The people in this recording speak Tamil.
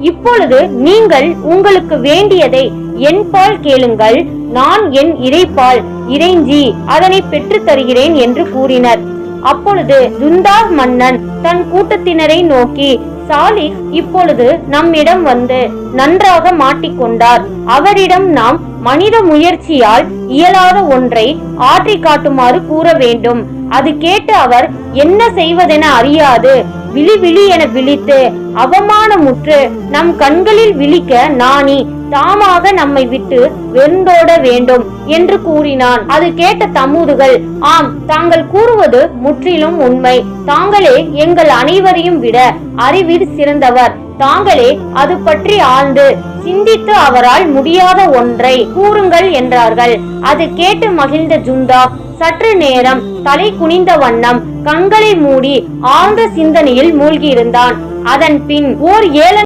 இப்பொழுது நீங்கள் உங்களுக்கு வேண்டியதை என்பால் கேளுங்கள், நான் என் இறைப்பால் இறைஞ்சி அதனை பெற்று தருகிறேன் என்று கூறினர். அப்பொழுது ஜுந்தாஹ் மன்னன் தன் கூட்டத்தினரை நோக்கி, சாலிஹ் இப்பொழுது நம்மிடம் வந்து நன்றாக மாட்டிக்கொண்டார். அவரிடம் நாம் மனித முயற்சியால் இயலாத ஒன்றை ஆற்றி காட்டுமாறு கூற வேண்டும். அது கேட்டு அவர் என்ன செய்வதென அறியாது விழி விழி என விழித்து அவமானமுற்று நம் கண்களில் விழிக்க நாணி தாமாக நம்மை விட்டு வெறுந்தோட வேண்டும் என்று கூறினான். அது கேட்ட தமூதுகள், ஆம், தாங்கள் கூறுவது முற்றிலும் உண்மை. தாங்களே எங்கள் அனைவரையும் விட அறிவில் சிறந்தவர். தாங்களே அது பற்றி ஆழ்ந்து சிந்தித்து அவரால் முடியாத ஒன்றை கூறுங்கள் என்றார்கள். அது கேட்டு மகிழ்ந்த ஜுந்தாஹ் சற்று நேரம் தலை குனிந்த வண்ணம் கண்களை மூடி ஆழ்ந்த சிந்தனையில் மூழ்கியிருந்தான். அதன் பின் ஓர் 7